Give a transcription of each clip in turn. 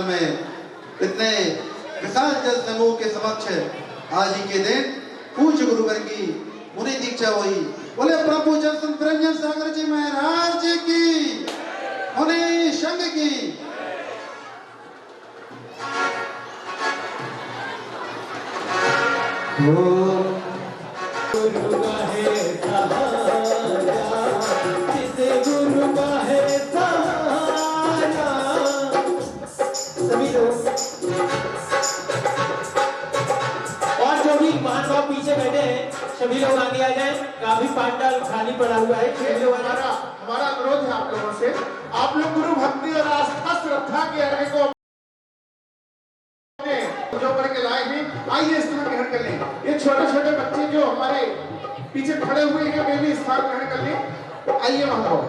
पंडाल में इतने विशाल जल समूह के समक्ष आज ही के दिन पूज्य गुरुवर की मुनि दीक्षा हुई। बोले प्रभु जसवंत रंजन सागर जी महाराज जी की, मुनि संघ की। गुरु है सहारा, जिसे गुरु का है सहारा। सभी लोग और जो भी महानुभाव पीछे बैठे हैं सभी लोग आगे आ जाएं। काफी पंडाल खाली पड़ा हुआ है। हमारा अनुरोध है आप लोगों से, आप लोग गुरु भक्ति और आस्था श्रद्धा के अर्घ को जो करके लाए हैं, आइए स्थान ग्रहण कर लें। ये छोटे छोटे बच्चे जो हमारे पीछे खड़े हुए हैं वे भी स्थान ग्रहण कर लें। आइए महाराज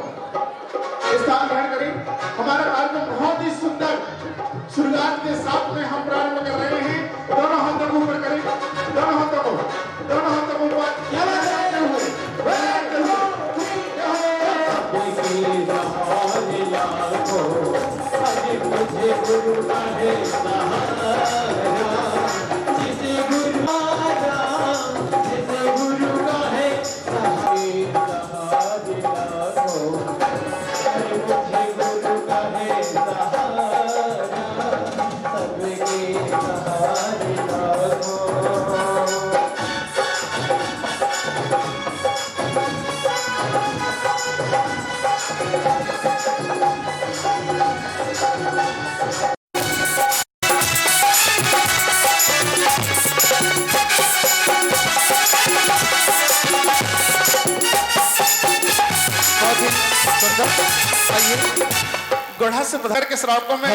स्थान ग्रहण करें। हमारा कार्यक्रम बहुत ही सुंदर शुरुआत के साथ में हम प्रारंभ कर रहे हैं। दोनों हाथों को ऊपर करें, दोनों हाथों को ऊपर। मुझे गुरु का है सहारा, जिसे गुरु का है सहारा। मुझे गुरु का है सहारा, सबके सहारे लाखों। गढ़ा से पधार के श्रावकों में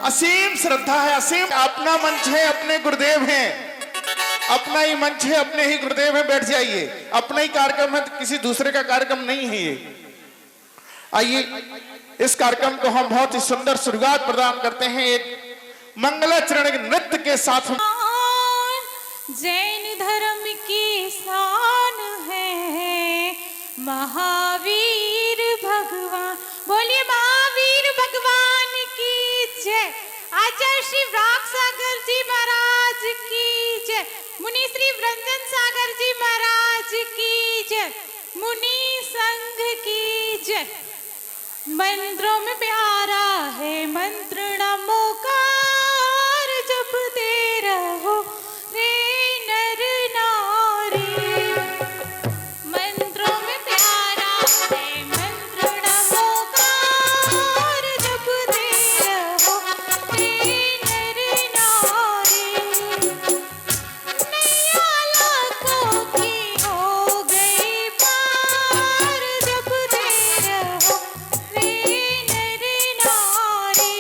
असीम श्रद्धा है, असीम। अपना मंच है, अपने गुरुदेव हैं, अपना ही मंच है, अपने ही गुरुदेव हैं। बैठ जाइए, अपना ही कार्यक्रम है, किसी दूसरे का कार्यक्रम नहीं है ये। आइए इस कार्यक्रम को हम बहुत ही सुंदर शुरुआत प्रदान करते हैं एक मंगलाचरण नृत्य के साथ। जैन धर्म की शान है महावीर भगवान। बोलिए महावीर भगवान की जय। आचार्य श्री राग सागर जी महाराज की जय। मुनि श्री रंजन सागर जी महाराज की जय। मुनि संघ की जय। मंत्रों में प्यारा है मंत्र नमोकार, जपते रहो रे नर नारी। मंत्रों में प्यारा है मंत्र नमोकार, जपते रहो रे नर नारी। नैया लाखों की हो गई पार, जपते रहो रे नर नारी।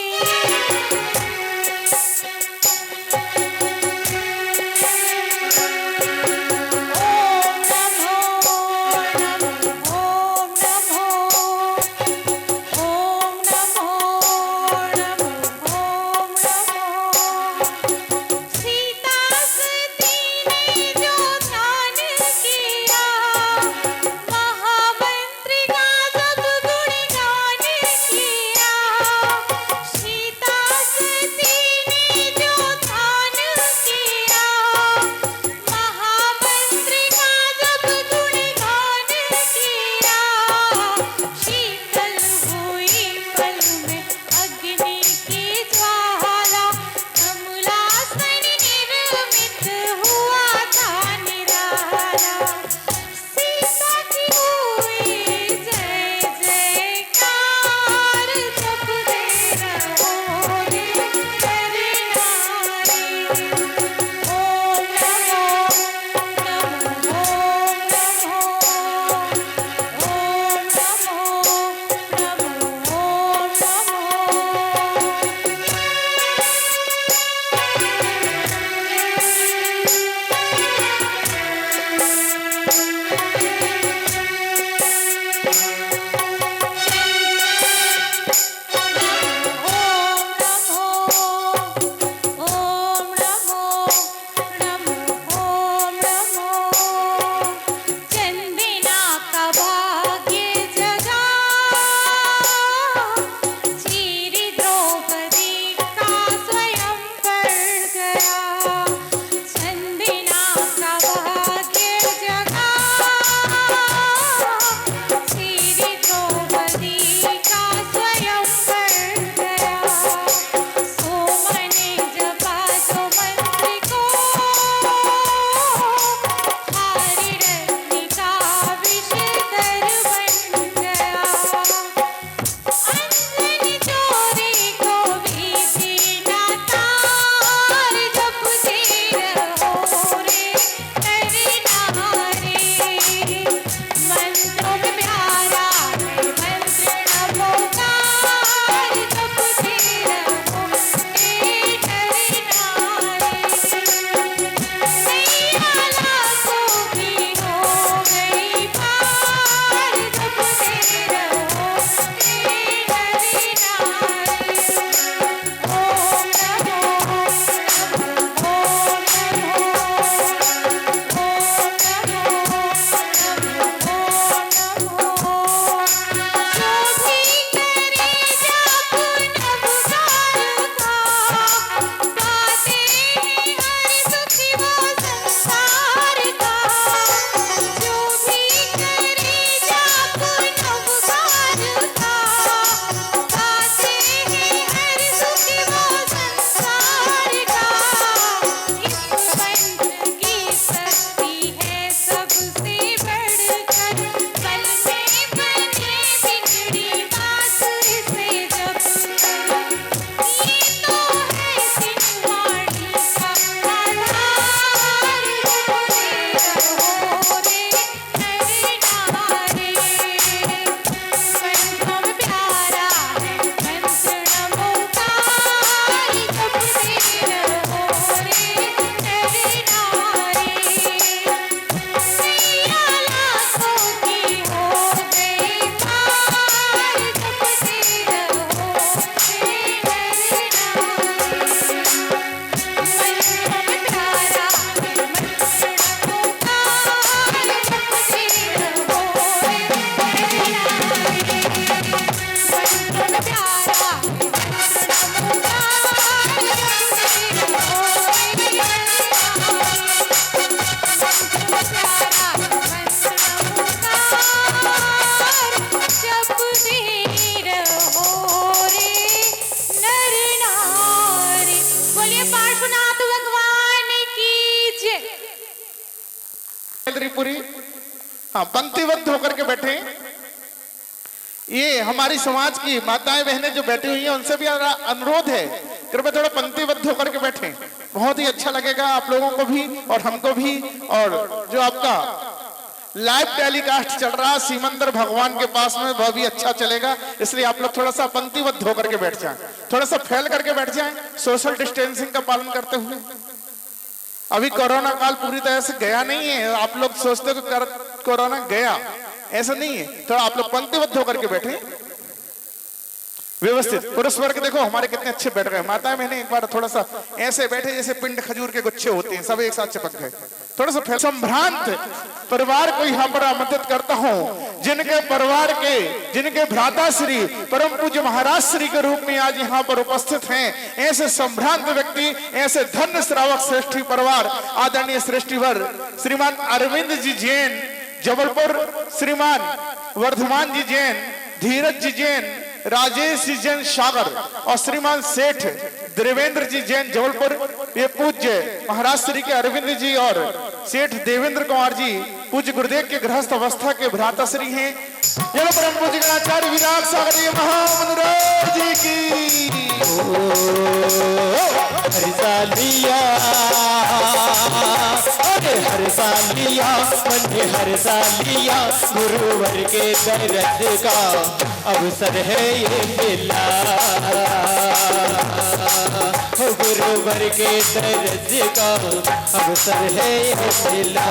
पार्श्वनाथ भगवान की जय। त्रिपुरी हाँ पंक्तिबद्ध होकर के बैठे। ये हमारी समाज की माताएं बहनें जो बैठी हुई हैं उनसे भी अनुरोध है, कृपया थोड़ा पंक्तिबद्ध होकर के बैठे। बहुत ही अच्छा लगेगा आप लोगों को भी और हमको भी। और जो आपका लाइव टेलीकास्ट चल रहा है सीमंदर भगवान के पास में, वह भी अच्छा चलेगा। इसलिए आप लोग थोड़ा सा पंक्तिबद्ध होकर के बैठ जाएं, थोड़ा सा फैल करके बैठ जाएं, सोशल डिस्टेंसिंग का पालन करते हुए। अभी कोरोना काल पूरी तरह से गया नहीं है। आप लोग सोचते हो कि कोरोना गया, ऐसा नहीं है। थोड़ा आप लोग पंक्तिबद्ध होकर के बैठे व्यवस्थित। पुरुष वर्ग देखो हमारे कितने अच्छे बैठ गए। माता मैंने एक बार थोड़ा सा ऐसे बैठे जैसे पिंड खजूर के गुच्छे होते हैं, सब एक साथ चिपक गए। थोड़ा सा संभ्रांत परिवार को यहाँ पर आमंत्रित करता हूँ, जिनके परिवार के जिनके भ्राता श्री परम पूज्य महाराज श्री के रूप में आज यहाँ पर उपस्थित हैं। ऐसे संभ्रांत व्यक्ति, ऐसे धन्य श्रावक श्रेष्ठी परिवार, आदरणीय श्रेष्ठीवर श्रीमान अरविंद जी जैन जबलपुर, श्रीमान वर्धमान जी जैन, धीरज जी जैन, राजेश जी जैन सागर और श्रीमान सेठ देवेंद्र जी जैन जबलपुर। ये पूज्य महाराज श्री के अरविंद जी और सेठ देवेंद्र कुमार जी पूज्य गुरुदेव के गृहस्थ अवस्था के भ्राता श्री हैं। यह परम पूज्य गणाचार्य विराग सागर जी महामनुराज जी की हर सालिया हर सालिया मन हर सालिया गुरुवर के दर्द का अवसर है ये मिला। गुरुवर के दर्द का अवसर है ये मिला।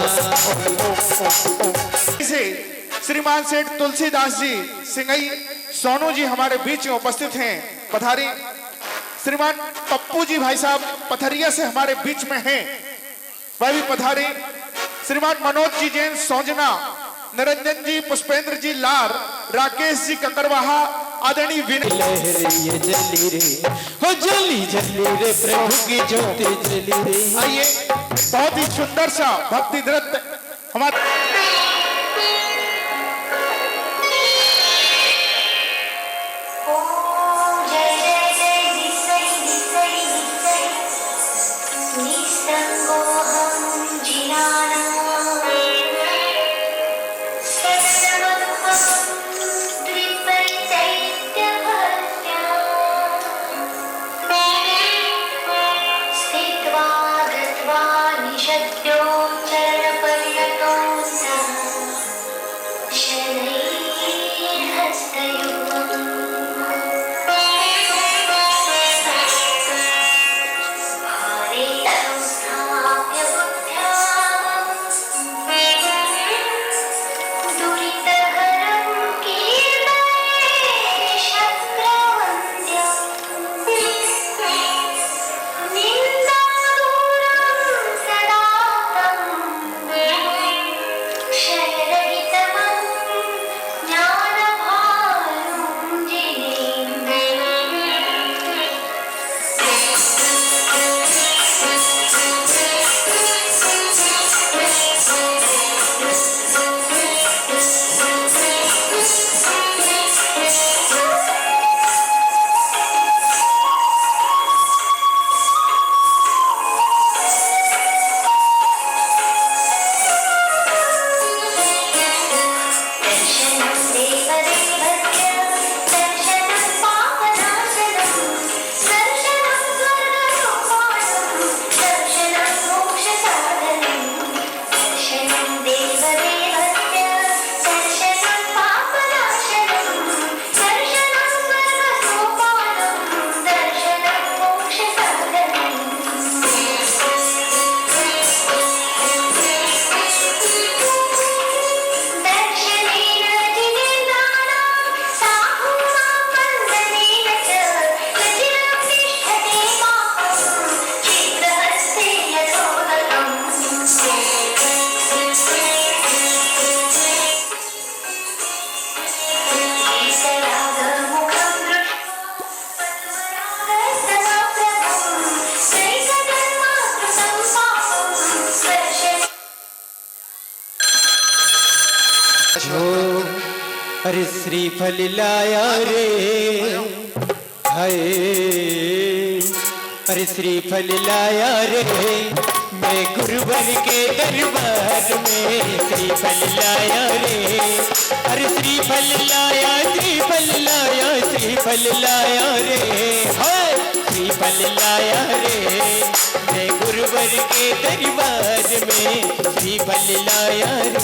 श्रीमान सेठ तुलसीदास जी सिंगई सोनू जी हमारे बीच में उपस्थित हैं, पधारी। श्रीमान पप्पू जी भाई साहब पथरिया से हमारे बीच में हैं, वह भी पधारे। श्रीमान मनोज जी जैन सौजना, निरंजन जी, पुष्पेंद्र जी लार, राकेश जी ककरवाहा, आदरणीय विनय। लहरिए जली रे हो जली जली रे प्रभु की ज्योति जली रे। आइए बहुत ही सुंदर सा भक्ति नृत्य हमारे अरे श्रीफल लाया रे हाय अरे श्रीफल लाया रे मैं गुरुवर के दरबार में, श्रीफल लाया रे। अरे श्रीफल लाया, श्रीफल लाया, श्रीफल लाया रे, हाय श्रीफल लाया रे मैं गुरुवर के दरबार में, श्रीफल लाया रे।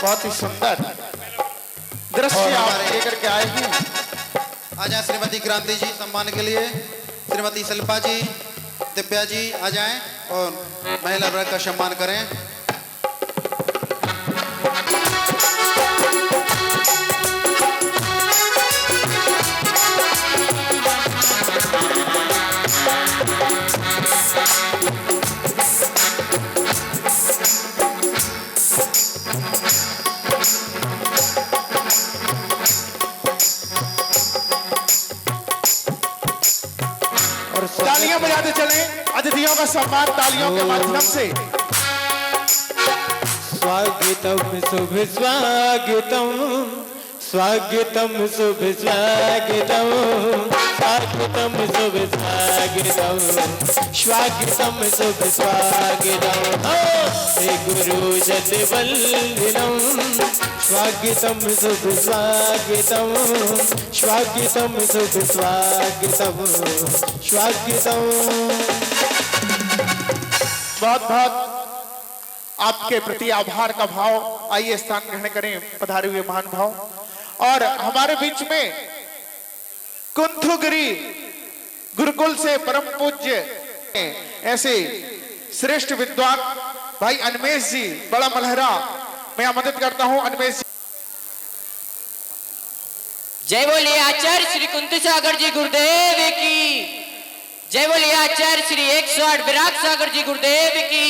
बहुत ही सुंदर दृश्य आप लेकर के आए हैं। आ जाए श्रीमती क्रांति जी सम्मान के लिए, श्रीमती शिल्पा जी, दिव्या जी आ जाएं और महिला वर्ग का सम्मान करें। तालियां बजाते चले, अतिथियों का सम्मान तालियों के माध्यम से। स्वागतम शुभ स्वागतम, स्वागतम शुभ स्वागतम, स्वागतम शुभ स्वागतम, स्वागतम शुभ स्वागतम, हे गुरु जतवंदनम, स्वागतम शुभ स्वागतम, स्वागतम शुभ स्वागतम, स्वागतम। बहुत बहुत आपके प्रति आभार का भाव। आइए स्थान ग्रहण करें पधारे हुए महान भाव। और हमारे बीच में कुंथुगिरी गुरुकुल से परम पूज्य ऐसे श्रेष्ठ विद्वान भाई अनमेश जी बड़ा मलहरा, मैं आमंत्रित करता हूं अनमेश जी। जय बोलिए आचार्य श्री कुंती सागर जी गुरुदेव की, जय बोलिए आचार्य श्री 108 विराग सागर जी गुरुदेव की,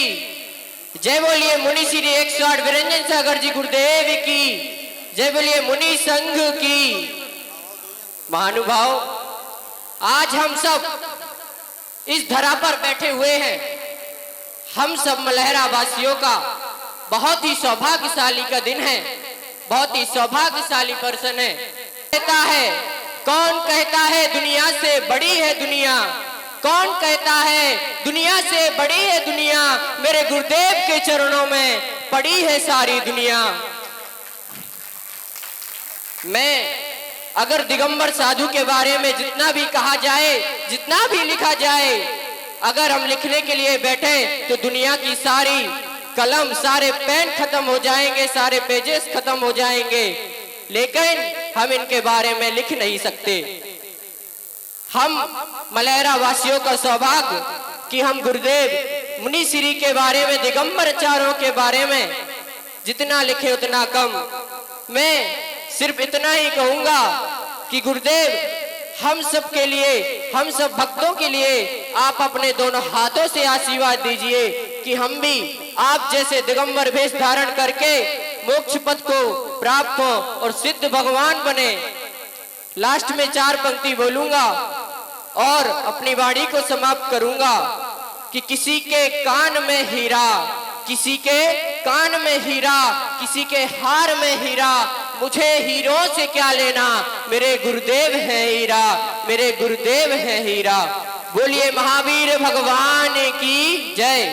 जय बोलिए मुनि श्री 108 विरंजन सागर जी गुरुदेव की, जय बोलिए मुनि संघ की। महानुभाव, आज हम सब इस धरा पर बैठे हुए हैं, हम सब मलहरा वासियों का बहुत ही सौभाग्यशाली का दिन है, बहुत ही सौभाग्यशाली पर्सन है। कहता है, कौन कहता है दुनिया से बड़ी है दुनिया, कौन कहता है दुनिया से बड़ी है दुनिया, मेरे गुरुदेव के चरणों में पड़ी है सारी दुनिया। मैं अगर दिगंबर साधु के बारे में जितना भी कहा जाए, जितना भी लिखा जाए, अगर हम लिखने के लिए बैठे तो दुनिया की सारी कलम, सारे पेन खत्म हो जाएंगे, सारे पेजेस खत्म हो जाएंगे, लेकिन हम इनके बारे में लिख नहीं सकते। हम मलहरा वासियों का सौभाग्य कि हम गुरुदेव मुनि श्री के बारे में, दिगंबर आचार्यों के बारे में जितना लिखे उतना कम। मैं सिर्फ इतना ही कहूंगा कि गुरुदेव हम सब के लिए, हम सब भक्तों के लिए आप अपने दोनों हाथों से आशीर्वाद दीजिए कि हम भी आप जैसे दिगंबर वेश धारण करके मोक्ष पथ को प्राप्त हो और सिद्ध भगवान बने। लास्ट में 4 पंक्ति बोलूंगा और अपनी वाणी को समाप्त करूंगा कि किसी के कान में हीरा, किसी के कान में हीरा, किसी के हार में हीरा, मुझे हीरों से क्या लेना, मेरे गुरुदेव हैं हीरा, मेरे गुरुदेव हैं हीरा। बोलिए महावीर भगवान की जय।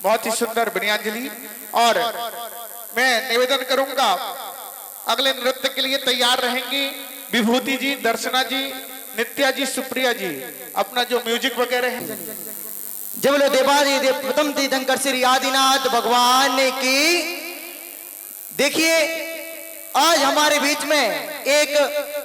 बहुत ही सुंदर विनयाजलि। और मैं निवेदन करूंगा अगले नृत्य के लिए तैयार रहेंगी विभूति जी, दर्शना जी, नित्या जी, सुप्रिया जी, अपना जो म्यूजिक वगैरह है। जय बोलो देवादि देव प्रथम तीर्थंकर श्री आदिनाथ भगवान की। देखिए, आज हमारे बीच में एक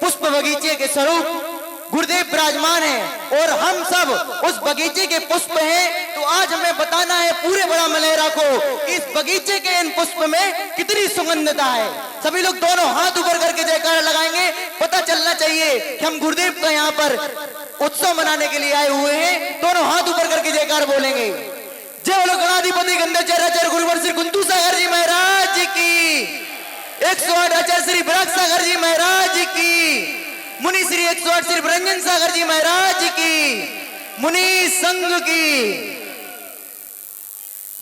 पुष्प बगीचे के स्वरूप गुरुदेव विराजमान है और हम सब उस बगीचे के पुष्प हैं। तो आज हमें बताना है पूरे बड़ा मलहरा को इस बगीचे के इन पुष्प में कितनी सुगंधता है। सभी लोग दोनों हाथ ऊपर करके जयकारा लगाएंगे। पता चलना चाहिए कि हम गुरुदेव का यहाँ पर उत्सव मनाने के लिए आए हुए हैं। दोनों हाथ ऊपर करके जयकार बोलेंगे। जय बोलो गणाधिपति गंधाचार्य गुरुवर श्री कुंतु सागर जी महाराज की, 108 आचार्य श्री विराग सागर जी महाराज की, मुनि श्री 108 श्री ब्रजन सागर जी महाराज की, मुनि संघ की।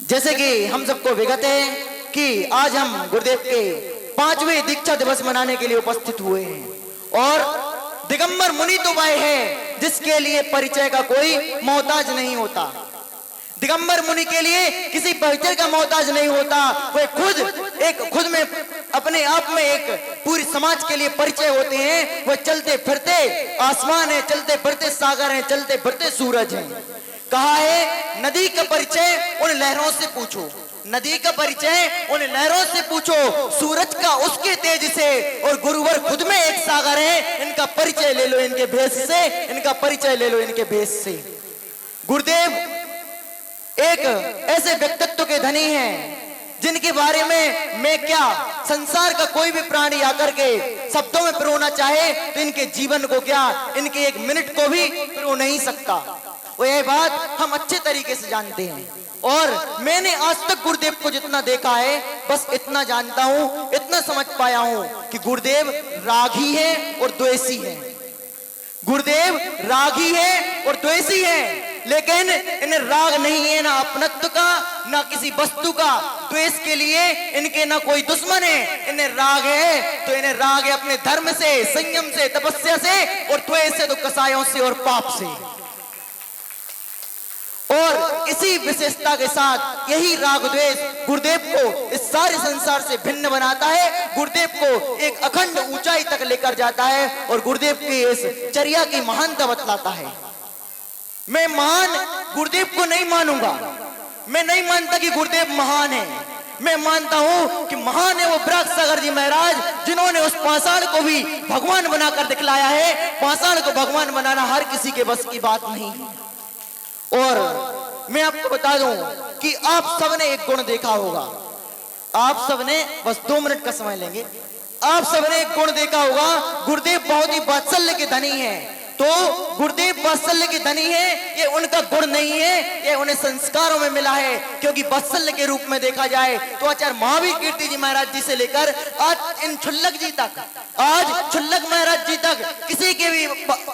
जैसे कि हम सबको विगत है कि आज हम गुरुदेव के 5वें दीक्षा दिवस मनाने के लिए उपस्थित हुए हैं और दिगंबर मुनि तो वह है जिसके लिए परिचय का कोई मोहताज नहीं होता। दिगंबर मुनि के लिए किसी परिचय का मोहताज नहीं होता। वे खुद में अपने आप में एक पूरी समाज के लिए परिचय होते हैं। वह चलते फिरते आसमान है, चलते फिरते सागर है, चलते फिरते सूरज है। कहा है नदी का परिचय उन लहरों से पूछो, नदी का परिचय उन लहरों से पूछो, सूरज का उसके तेज से, और गुरुवर खुद में एक सागर है। इनका परिचय ले लो इनके भेष से, इनका परिचय ले लो इनके भेष से। गुरुदेव एक ऐसे व्यक्तित्व के धनी हैं जिनके बारे में मैं क्या, संसार का कोई भी प्राणी आकर के शब्दों में पिरोना चाहे तो इनके जीवन को क्या, इनके एक मिनट को भी पिरो नहीं सकता। वो यह बात हम अच्छे तरीके से जानते हैं और मैंने आज तक गुरुदेव को जितना देखा है बस इतना जानता हूं, इतना समझ पाया हूं कि गुरुदेव रागी है और द्वेषी है। गुरुदेव रागी है और द्वेषी है, लेकिन इन्हें राग नहीं है ना अपनत्व का ना किसी वस्तु का। द्वेष के लिए इनके ना कोई दुश्मन है, इन्हें राग है तो इन्हें राग है अपने धर्म से, संयम से, तपस्या से, और द्वेष से तो कसायों से और पाप से। और इसी विशेषता के साथ यही राग द्वेष गुरुदेव को इस सारे संसार से भिन्न बनाता है, गुरुदेव को एक अखंड ऊंचाई तक लेकर जाता है और गुरुदेव की इस चर्या की महानता बतलाता है। मैं महान गुरुदेव को नहीं मानूंगा, मैं नहीं मानता कि गुरुदेव महान है। मैं मानता हूं कि महान है वो ब्रह्म सागर जी महाराज जिन्होंने उस पाषाण को भी भगवान बनाकर दिखलाया है। पाषाण को भगवान बनाना हर किसी के बस की बात नहीं है। और मैं आपको बता दूं कि आप सबने एक गुण देखा होगा, आप सबने बस 2 मिनट का समय लेंगे, आप सबने एक गुण देखा होगा, गुरुदेव बहुत ही वात्सल्य के धनी हैं। तो गुरुदेव वात्सल्य के धनी है, ये उनका गुण नहीं है, ये उन्हें संस्कारों में मिला है। क्योंकि वात्सल्य के रूप में देखा जाए तो आचार्य महावीर कीर्ति जी महाराज जी से लेकर आज इन छुल्लक जी तक, आज छुल्लक महाराज जी तक किसी के भी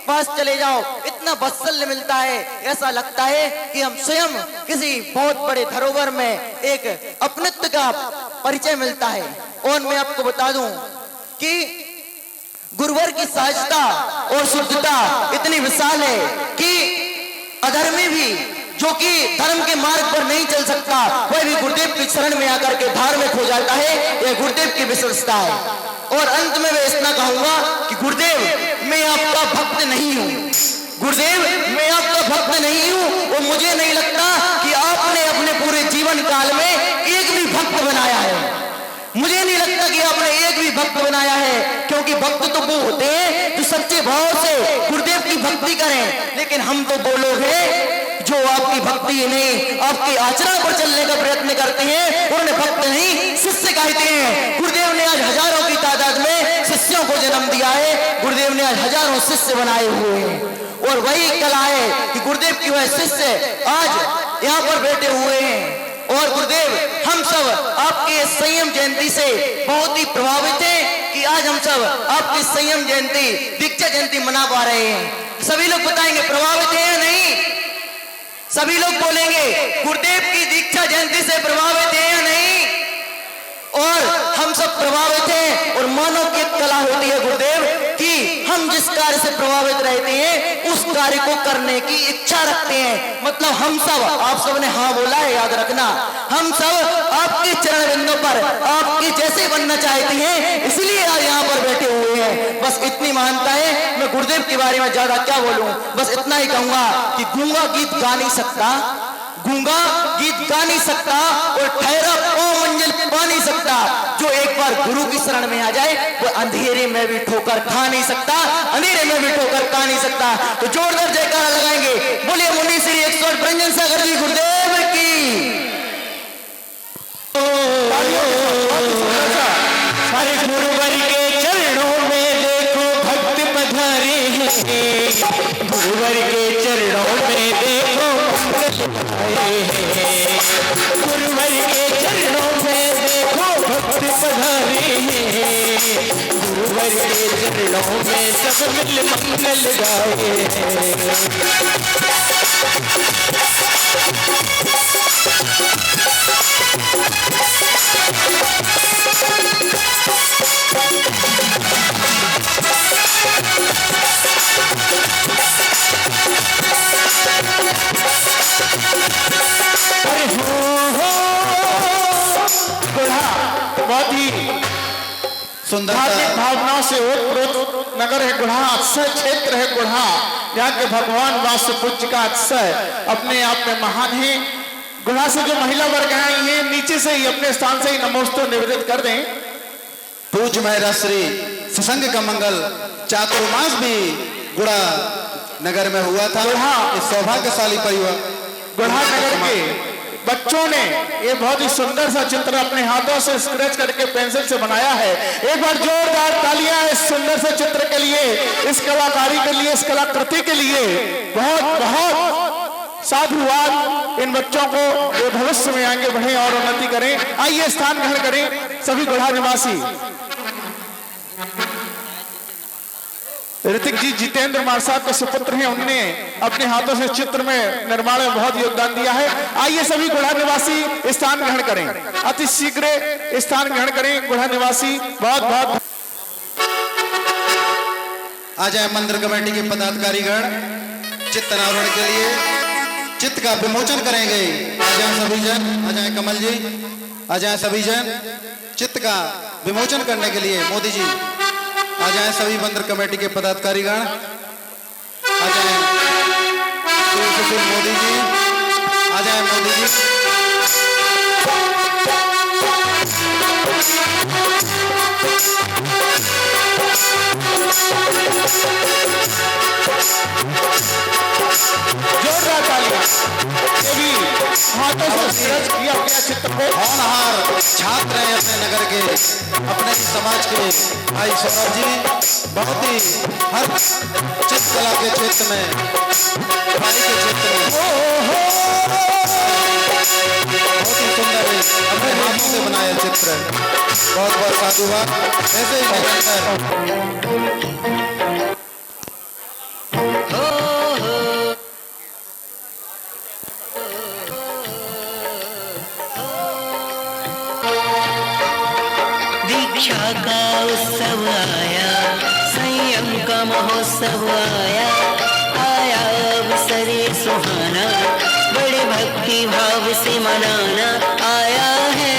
पास चले जाओ इतना वात्सल्य मिलता है, ऐसा लगता है कि हम स्वयं किसी बहुत बड़े धरोहर में एक अपनत्व का परिचय मिलता है। और मैं आपको बता दूं कि गुरुवर की सहजता और शुद्धता इतनी विशाल है कि अधर्मी भी जो कि धर्म के मार्ग पर नहीं चल सकता वह भी गुरुदेव की शरण में आकर के धार्मिक हो जाता है। यह गुरुदेव की विशेषता है। और अंत में मैं इतना कहूंगा कि गुरुदेव मैं आपका भक्त नहीं हूं, गुरुदेव मैं आपका भक्त नहीं हूं और मुझे नहीं लगता कि आपने अपने पूरे जीवन काल में एक भी भक्त बनाया है। मुझे नहीं लगता कि आपने एक भी भक्त बनाया है, क्योंकि भक्त तो वो होते हैं जो सच्चे भाव से गुरुदेव की भक्ति करें। लेकिन हम तो वो लोग हैं जो आपकी भक्ति नहीं, आपके आचरण पर चलने का प्रयत्न करते हैं। उन्होंने भक्त नहीं शिष्य कहते हैं। गुरुदेव ने आज हजारों की तादाद में शिष्यों को जन्म दिया है, गुरुदेव ने आज हजारों शिष्य बनाए हुए हैं। और वही कला है कि गुरुदेव की वह शिष्य आज यहाँ पर बैठे हुए हैं। और गुरुदेव हम सब आपके संयम जयंती से बहुत ही प्रभावित हैं कि आज हम सब आपकी संयम जयंती, दीक्षा जयंती मना पा रहे हैं। सभी लोग बताएंगे प्रभावित है या नहीं? सभी लोग बोलेंगे गुरुदेव की दीक्षा जयंती से प्रभावित है या नहीं? और हम सब प्रभावित हैं। और मानव की एक कला होती है गुरुदेव कि हम जिस कार्य से प्रभावित रहते हैं उस कार्य को करने की इच्छा रखते हैं। मतलब हम सब, आप सब ने हाँ बोला है, याद रखना, हम सब आपके चरण बिंदु पर आपके जैसे बनना चाहते हैं, इसलिए आज यहाँ पर बैठे हुए हैं। बस इतनी महानता है। मैं गुरुदेव के बारे में ज्यादा क्या बोलूं, बस इतना ही कहूंगा कि गूंगा गीत गा नहीं सकता, गूंगा गीत गा नहीं सकता और ठहरा पांव मंजिल पा नहीं सकता। जो एक बार गुरु की शरण में आ जाए वो अंधेरे में भी ठोकर खा नहीं सकता, अंधेरे में भी ठोकर खा नहीं सकता। तो जोरदार जयकारा लगाएंगे, बोलिए मुनि श्री 108 ब्रजन सागर जी गुरुदेव की। हरे गुरुवर के चरणों में देखो भक्त पधारे हैं, गुरुवर के चरणों में देखो भक्त पधारे हैं, गुरुवर के चरणों में देखो भक्त पधारे हैं, गुरुवर के चरणों में सब मिल मंगल गाए बहुत ही सुंदर धार्मिक भावनाओं से ओतप्रोत नगर है गुढ़ा, अक्षय क्षेत्र है गुढ़ा, यहाँ के भगवान वासुपूज्य का अक्षय अपने आप में महान है। गुढ़ा से जो महिला वर्ग आई है नीचे से ही अपने स्थान से ही नमोस्तु निवेदित कर दें। पूज्य महाराज श्री सत्संग का मंगल चातुर्मास भी गुढ़ा नगर में हुआ था। इस सौभाग्यशाली परिवार गुढ़ा नगर के बच्चों ने ये बहुत ही सुंदर सा चित्र अपने हाथों से स्क्रैच करके पेंसिल से बनाया है। एक बार जोरदार तालियां इस सुंदर से चित्र के लिए, इस कलाकारी के लिए, इस कलाकृति के लिए। बहुत बहुत साधुवाद इन बच्चों को, ये भविष्य में आगे बढ़े और उन्नति करें। आइए स्थान ग्रहण करें सभी गुढ़ा निवासी। ऋतिक जी जितेंद्र मार साहब के सुपुत्र हैं, उनने अपने हाथों से चित्र में निर्माण में बहुत योगदान दिया है। आइए सभी गुढ़ा निवासी स्थान ग्रहण करें, अति शीघ्र स्थान ग्रहण करें गुढ़ा निवासी। बहुत बहुत आ जाए मंदिर कमेटी के पदाधिकारीगण चित्त अनावरण के लिए, चित्त का विमोचन करेंगे। आ जाए सभी जन, आ जाए कमल जी, आ जाए सभी जन चित्त का विमोचन करने के लिए। मोदी जी आ जाए, सभी मंदिर कमेटी के पदाधिकारीगण आ जाए। सुशील मोदी जी आ जाए, मोदी जी जोरदार तालियां। ये भी हाथों से स्क्रैच किया गया चित्र को होनहार छात्र हैं अपने नगर के, अपने ही समाज के। भाई सौरभ जी बहुत ही हर चित्रकला के क्षेत्र में, भाई के क्षेत्र में बहुत ही सुंदर है, अपने हाथों से बनाया चित्र है। बहुत बहुत साधुवाद। ऐसे ही निरंतर दीक्षा का उत्सव आया, संयम का महोत्सव आया, आया अवसरे सुहाना, बड़े भक्ति भाव से मनाना आया है।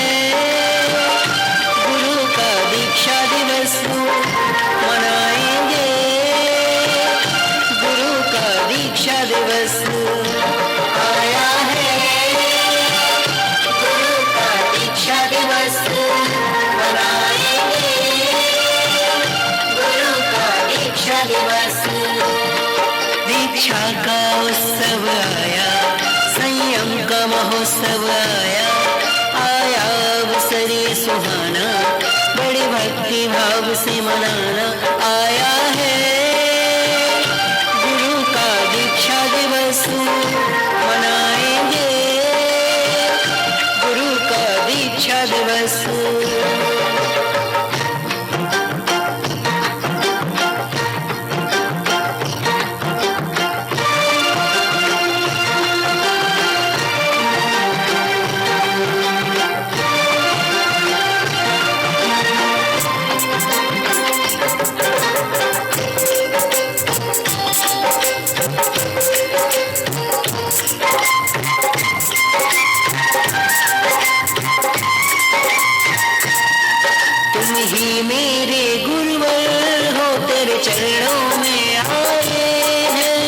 गुरु का दीक्षा दिवस मनाएंगे, गुरु का दीक्षा दिवस आया है। गुरु का दीक्षा दिवस दीक्षा का उत्सव आया, संयम का महोत्सव आया, आया अवसरे सुहाना, बड़े भक्ति भाव से मनाना आया है। गुरु का दीक्षा दिवस मनाएंगे, गुरु का दीक्षा दिवस। ही मेरे गुरुवर हो, तेरे चरणों में आए हैं।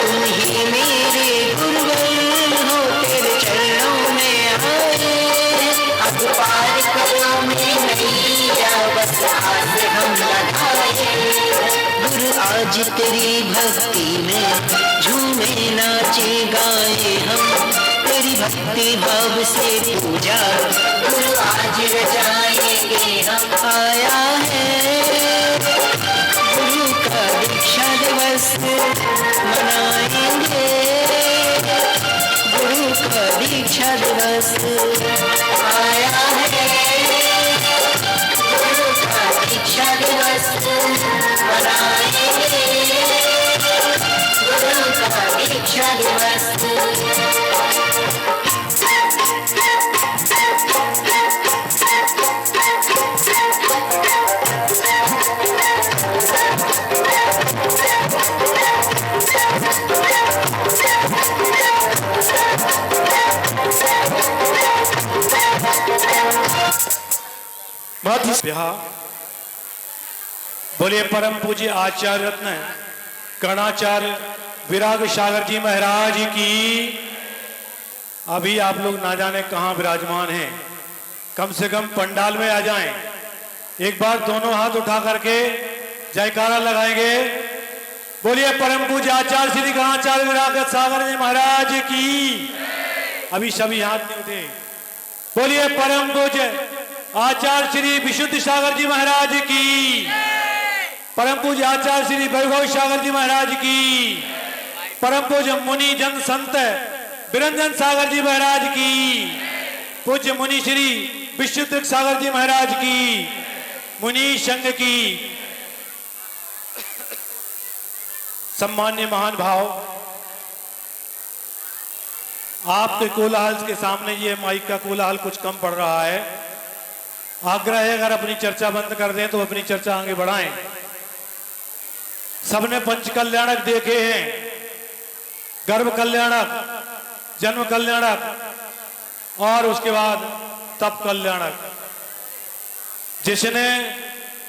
तुम ही मेरे गुरुवर हो, तेरे चरणों में आए हैं। अब पार करो में नैया, बस आज हम लगाए। गुरु आज तेरी भक्ति में झूमे नाचे गाए हम, तेरी भक्ति भाव से पूजा गुरु आज रचाएंगे हम। आया है गुरु का दीक्षा दिवस मनाएंगे, आया है गुरु का दीक्षा दिवस मनाएंगे गुरु का दीक्षा दिवस बोलिए परम पूज्य आचार्य रत्न कर्णाचार्य विराग सागर जी महाराज की। अभी आप लोग ना जाने कहां विराजमान हैं, कम से कम पंडाल में आ जाएं। एक बार दोनों हाथ उठा करके जयकारा लगाएंगे। बोलिए परम पूज्य आचार्य श्री कर्णाचार्य विराग सागर जी महाराज की। अभी सभी हाथ नहीं उठे। बोलिए परम पूज्य आचार्य श्री विशुद्ध सागर जी महाराज की। परम पूज्य आचार्य श्री वैभव सागर जी महाराज की। परम पूज्य मुनि जन संत बिरंजन सागर जी महाराज की। पूज्य मुनि श्री विशुद्ध सागर जी महाराज की। मुनि संघ की सम्मान्य महान भाव, आपके कोलाहल के सामने ये माइक का कोलाहल कुछ कम पड़ रहा है। आग्रह है अगर अपनी चर्चा बंद कर दें तो अपनी चर्चा आगे बढ़ाएं। सबने पंच कल्याणक देखे हैं, गर्भ कल्याणक, जन्म कल्याणक और उसके बाद तप कल्याणक। जिसने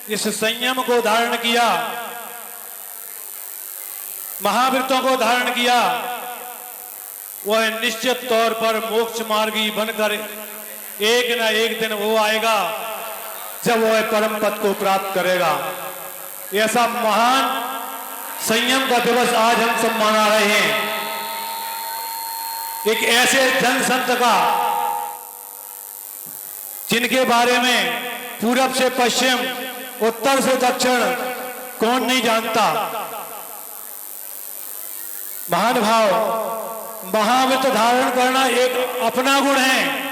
इस संयम को धारण किया, महाव्रतों को धारण किया, वह निश्चित तौर पर मोक्ष मार्गी बनकर एक ना एक दिन वो आएगा जब वह परम पद को प्राप्त करेगा। ऐसा महान संयम का दिवस आज हम सब मना रहे हैं। एक ऐसे जन संत का जिनके बारे में पूरब से पश्चिम, उत्तर से दक्षिण कौन नहीं जानता। महान भाव, महाव्रत धारण करना एक अपना गुण है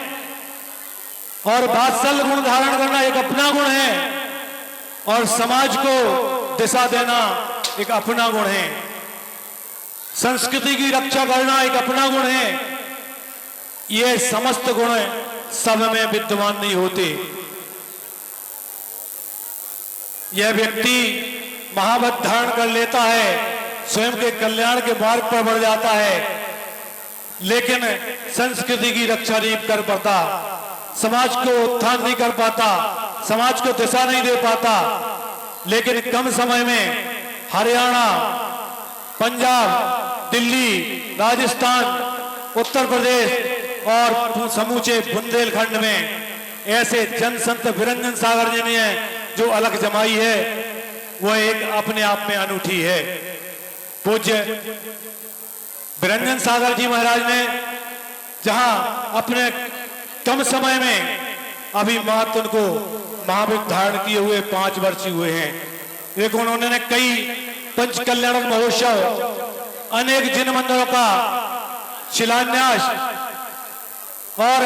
और वात्सल गुण धारण करना एक अपना गुण है और समाज को दिशा देना एक अपना गुण है। संस्कृति की रक्षा करना एक अपना गुण है। ये समस्त गुण सब में विद्यमान नहीं होते। यह व्यक्ति महाव्रत धारण कर लेता है, स्वयं के कल्याण के मार्ग पर बढ़ जाता है, लेकिन संस्कृति की रक्षा नहीं कर पाता, समाज को उत्थान नहीं कर पाता, समाज को दिशा नहीं दे पाता। लेकिन कम समय में हरियाणा, पंजाब, दिल्ली, राजस्थान, उत्तर प्रदेश और समूचे बुंदेलखंड में ऐसे जन संत बिरंजन सागर जी ने जो अलग जमाई है, वह एक अपने आप में अनूठी है। पूज्य बिरंजन सागर जी महाराज ने जहां अपने कम समय में अभी मात्र उनको महाव्रत धारण किए हुए 5 वर्ष हुए हैं, लेकिन उन्होंने कई पंच कल्याणक महोत्सव, अनेक जिन मंदिरों का शिलान्यास और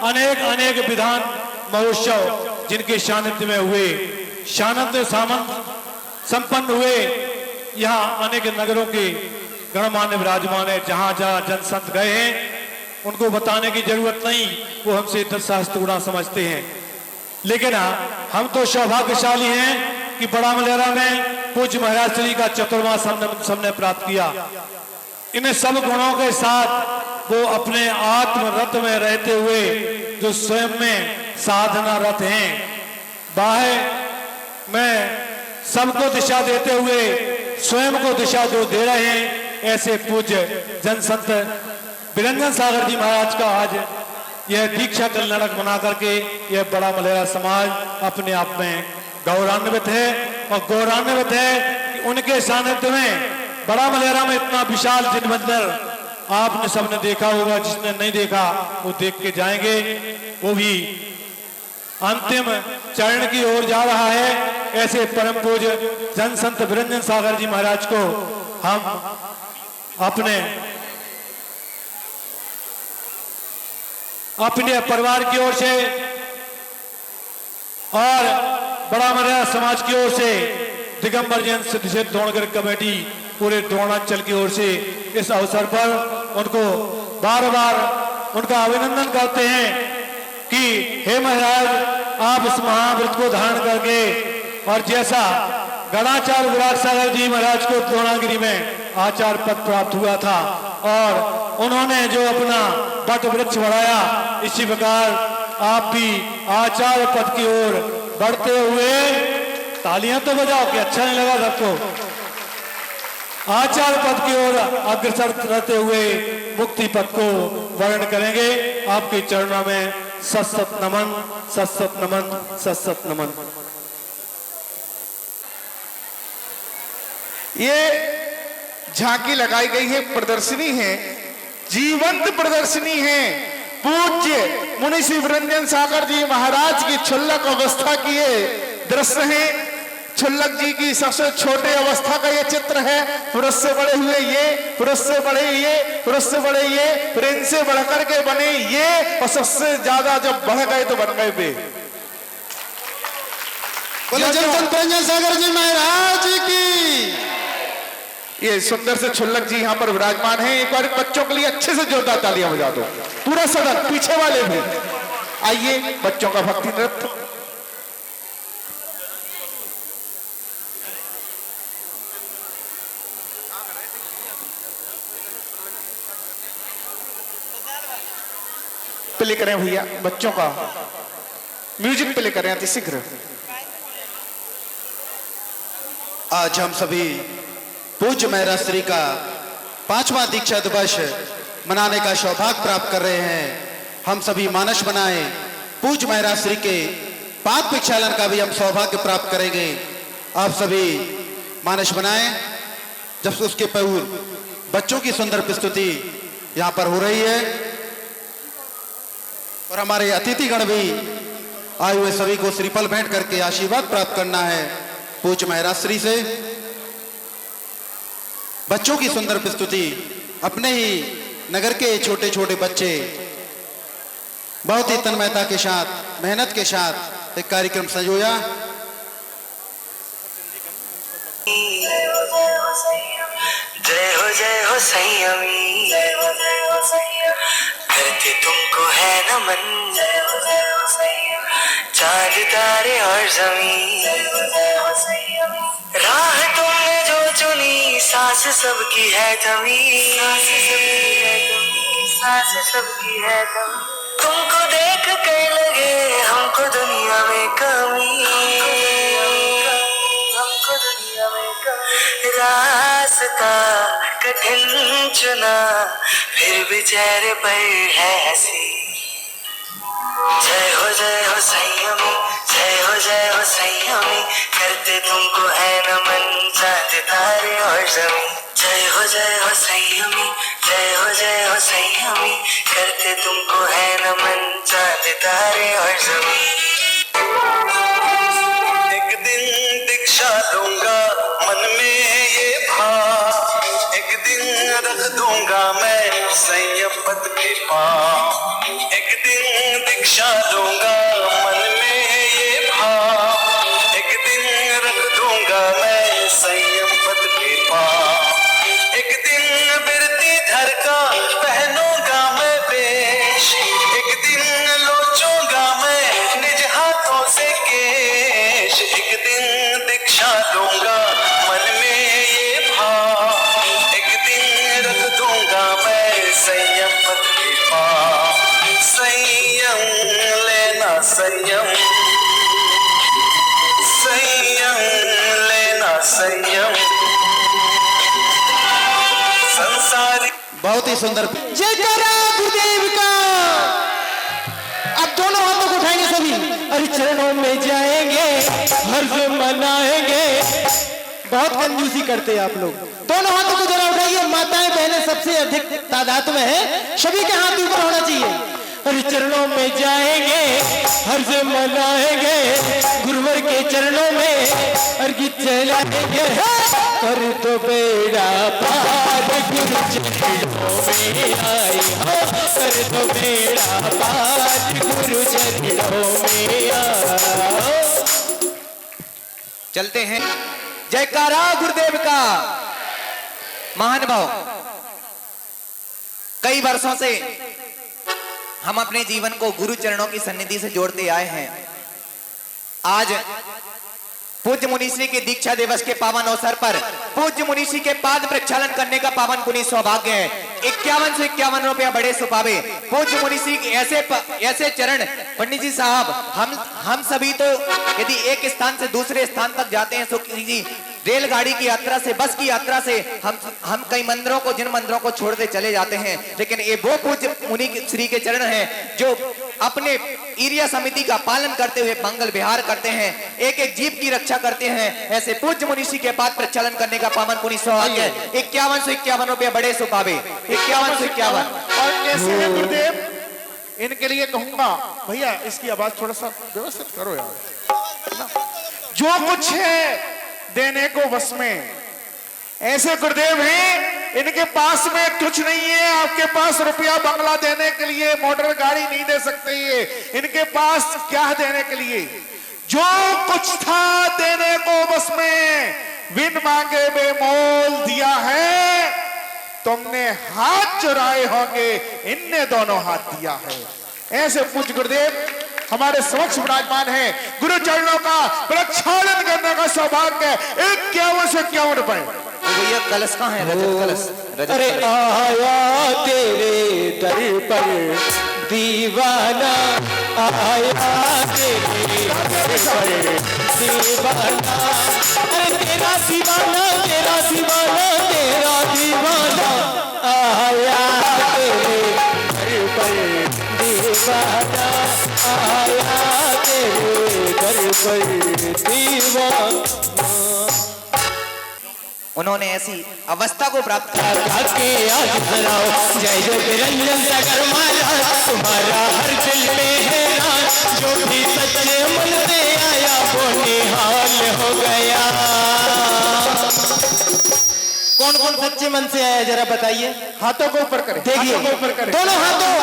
अनेक अनेक विधान महोत्सव जिनके सानिध्य में हुए, सानंद सामंत संपन्न हुए। यहाँ अनेक नगरों के गणमान्य विराजमान है। जहां जहां जन संत गए हैं उनको बताने की जरूरत नहीं, वो हमसे शास्त्र गुणा समझते हैं। लेकिन हम तो सौभाग्यशाली हैं कि बड़ा मलेरा में पूज्य महाराज श्री का चतुर्मास हमने प्राप्त किया। इन सब गुणों के साथ वो अपने आत्मरत में रहते हुए जो स्वयं में साधना रत हैं, बाह्य में सबको दिशा देते हुए स्वयं को दिशा जो दे रहे हैं, ऐसे पूज्य जन संत बिरंजन सागर जी महाराज का आज यह दीक्षा कल्याणक बना करके यह बड़ा मलेरा समाज अपने आप में गौरवान्वित है। और गौरवान्वित है कि उनके सानिध्य में बड़ा मलेरा में इतना विशाल जिन मंदिर आपने सबने देखा होगा, जिसने नहीं देखा वो देख के जाएंगे। वो भी अंतिम चरण की ओर जा रहा है। ऐसे परम पूज्य जन संत बिरंजन सागर जी महाराज को हम अपने अपने परिवार की ओर से और बड़ा मर्यादा समाज की ओर से दिगंबर जैन सिद्ध दौड़कर कमेटी पूरे द्रोणांचल की ओर से इस अवसर पर उनको बार बार उनका अभिनंदन करते हैं कि हे महाराज, आप इस महाव्रत को धारण करके और जैसा गणाचार्य विराट सागर जी महाराज को द्रोणागिरी में आचार्य पद प्राप्त हुआ था और उन्होंने जो अपना वट वृक्ष बढ़ाया, इसी प्रकार आप भी आचार्य पद की ओर बढ़ते हुए, तालियां तो बजाओ कि अच्छा नहीं लगा सबको, आचार्य पद की ओर अग्रसर रहते हुए मुक्ति पद को वर्ण करेंगे। आपके चरणों में सत नमन, सत नमन, सत नमन। ये झांकी लगाई गई है, प्रदर्शनी है, जीवंत प्रदर्शनी है। पूज्य मुनि श्री विरंजन सागर जी महाराज की क्षुल्लक अवस्था की ये दृश्य है। क्षुल्लक जी की सबसे छोटे अवस्था का ये चित्र है। पुरुष से बड़े हुए ये, पुरुष से बड़े ये, पुरुष से बड़े ये, फिर इनसे बढ़कर के बने ये, और सबसे ज्यादा जब बढ़ गए तो बन गए वे। बोले जनसंत विरंजन सागर जी महाराज की। ये सुंदर से क्षुल्लक जी यहाँ पर विराजमान हैं। एक बार बच्चों के लिए अच्छे से जोरदार तालियां बजा दो, पूरा सदन, पीछे वाले भी आइए। बच्चों का भक्ति नृत्य। प्ले करें भैया, बच्चों का म्यूजिक प्ले करें अति शीघ्र। आज हम सभी पूज्य महराज श्री का 5वां दीक्षा दिवस मनाने का सौभाग्य प्राप्त कर रहे हैं। हम सभी मानस बनाए पूज्य महराज श्री के पाद प्रक्षालन का भी हम सौभाग्य प्राप्त करेंगे। आप सभी मानस बनाए। जब उसके पूर्व बच्चों की सुंदर प्रस्तुति यहाँ पर हो रही है और हमारे अतिथिगण भी आए हुए सभी को श्रीफल भेंट करके आशीर्वाद प्राप्त करना है पूज्य महराज श्री से। बच्चों की सुंदर प्रस्तुति, अपने ही नगर के छोटे छोटे बच्चे बहुत ही तन्मयता के साथ, मेहनत के साथ एक कार्यक्रम संजोया। जय हो संयमी, करते तुमको है नमन, चांद तारे और जमीन, राह तुमने जो चुनी, सांस सबकी है थमी, सांस सबकी है थमी। तुमको देख के लगे हमको दुनिया में कमी, हमको दुनिया में कमी। रास्ता कठिन चुना, फिर भी चेहरे पर है हंसी। जय हो संयमी, जय हो संयमी, करते तुमको है नमन, चांद तारे और जमीन। जय हो संयमी, जय हो संयमी, करते तुमको है नमन, चांद तारे और जमीन। एक दिन दीक्षा दूंगा मन में ये भाव, एक दिन रख दूंगा मैं संयम पद के पाँव। एक दिन दीक्षा दूंगा मन में ये भाव, एक दिन रख दूंगा मैं संयम पद के पाँव। एक दिन बिरती धर का पहनूंगा मैं वेश, एक दिन लोचूंगा मैं निज हाथों से केश। एक दिन दीक्षा दूंगा मन में ये भाव, एक दिन रख दूंगा मैं संयम पद के पाँव। संयम लेना संयम, संयम लेना संयम, संसारी। बहुत ही सुंदर। जयकारा गुरुदेव का। अब दोनों हाथों को उठाएंगे सभी, अरे चरणों में जाएंगे, हर्ष मनाएंगे। बहुत कंजूसी करते हैं आप लोग। दोनों हाथों को जरा उठाइए, माताएं बहनें सबसे अधिक तादाद में है, सभी के हाथ ऊपर होना चाहिए। अरे चरणों में जाएंगे, हर्ष मनाएंगे, गुरुवर के चरणों में अर्घ चलाएंगे कर दो बेड़ा पार गुरु चरणों में आए हो कर दो बेड़ा पार गुरु चरणों में आओ। चलते हैं। जयकारा गुरुदेव का। महानुभाव, कई वर्षों से हम अपने जीवन को गुरु चरणों की सन्निधि से जोड़ते आए हैं। आज पूज्य मुनिश्री के दीक्षा दिवस के पावन अवसर पर पूज्य मुनिश्री के पाद प्रक्षालन करने का पावन पुण्य सौभाग्य है। 51 से 51 रुपया बड़े सुपावे। पूज्य मुनिश्री के ऐसे चरण पंडित जी साहब, हम सभी तो यदि एक स्थान से दूसरे स्थान तक जाते हैं तो किसी रेलगाड़ी की यात्रा से, बस की यात्रा से हम कई मंदिरों को, जिन मंदिरों को छोड़ते चले जाते हैं, लेकिन ये वो पूज्य मुनि श्री के चरण हैं जो अपने एरिया समिति का पालन करते हुए मंगल विहार करते हैं, एक एक जीव की रक्षा करते हैं। ऐसे पूज्य मुनिश्री के पाद प्रक्षालन करने का पावन पुण्य सौभाग्य है। 51 से 51 रुपया बड़े सुपावे। 51 से 51। और कैसे हैं गुरुदेव, इनके लिए कहूंगा भैया इसकी आवाज थोड़ा सा व्यवस्थित करो यार। जो कुछ है देने को बस में, ऐसे गुरुदेव हैं, इनके पास में कुछ नहीं है। आपके पास रुपया बंगला देने के लिए, मोटर गाड़ी नहीं दे सकते ये। इनके पास क्या देने के लिए, जो कुछ था देने को बस में, बिन मांगे बेमोल दिया है। तुमने हाथ चुराए होंगे, इनने दोनों हाथ दिया है। ऐसे पूज्य गुरुदेव हमारे समक्ष विराजमान है। गुरु चरणों का प्रक्षालन करने का सौभाग्य है। 51 से 51 रुपए। भैया कलश कहाँ है? रजत कलश। अरे आया तेरे दर पर दीवाना, आया तेरे दर पर दीवाना, अरे तेरा दीवाना तेरा दीवाना तेरा दीवाना, आया तेरे दर पर दीवाना, आया तेरे दर पर दीवाना। उन्होंने ऐसी अवस्था को प्राप्त किया। के आज सुनाओ जय जय निरंजन सागर महाराज, तुम्हारा हर दिल में है राज, जो भी सच्चे मन से आया वो निहाल हो गया। कौन कौन सच्चे मन से आया जरा बताइए। हाथों को ऊपर करें, देखिए हाथों को ऊपर करें, दोनों हाथों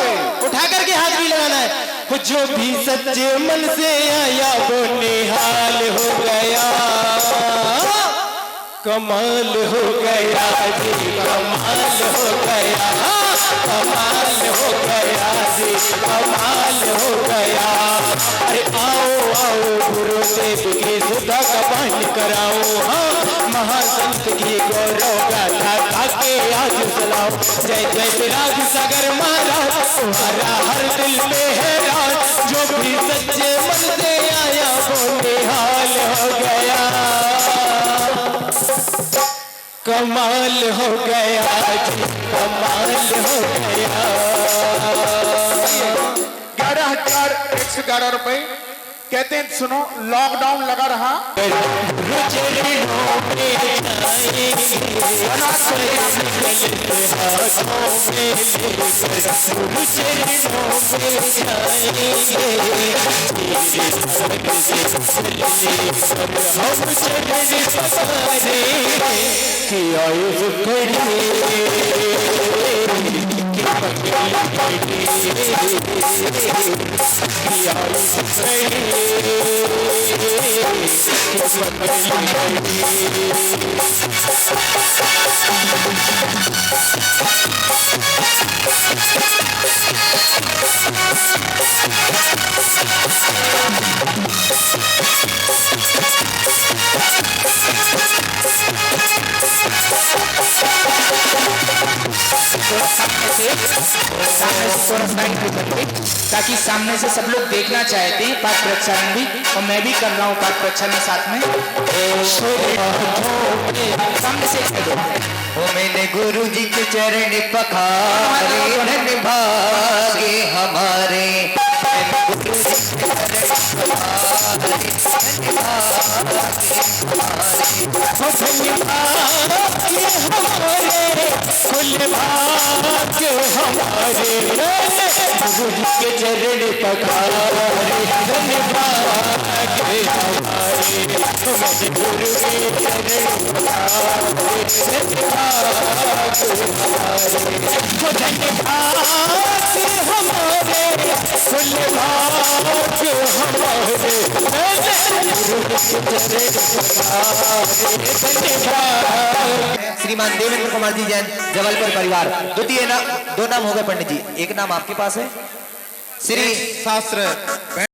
उठा करके हाथ भी लगाना है। वो जो भी सच्चे मन से आया वो निहाल हो गया। कमाल हो गया जी, कमाल हो गया, कमाल हो गया जी, कमाल हो गया। अरे आओ आओ गुरुदेव की सुधा का पान कराओ, हाँ महासंत की गौरव गाथा गाके आज सुनाओ। जय जय विराज सागर महाराज, तुम्हारा हर दिल में है राज, जो भी सच्चे मन से आया वो निहाल हो गया। कमाल हो गया जी, कमाल हो गया। 11,111 रुपए। कहते हैं सुनो, लॉकडाउन लगा रहा, ताकि सामने से सब लोग देखना चाहते हैं पाठ प्रक्षालन भी, और मैं भी कर रहा हूँ पाठ प्रक्षालन साथ में। सामने से ओ मैंने गुरु जी के चरण पखारे, धन भागे हमारे। गुरु जी के चरण पखारे, धन भागे हमारे, कुल भाग्य हमारे। गुरु जी के चरण पखारे, धन भाग्य हमारे। मेरे गुरु तेरे श्रीमान देवेंद्र कुमार जी जैन, जबलपुर परिवार। द्वितीय नाम, दो नाम हो गए पंडित जी, एक नाम आपके पास है श्री शास्त्र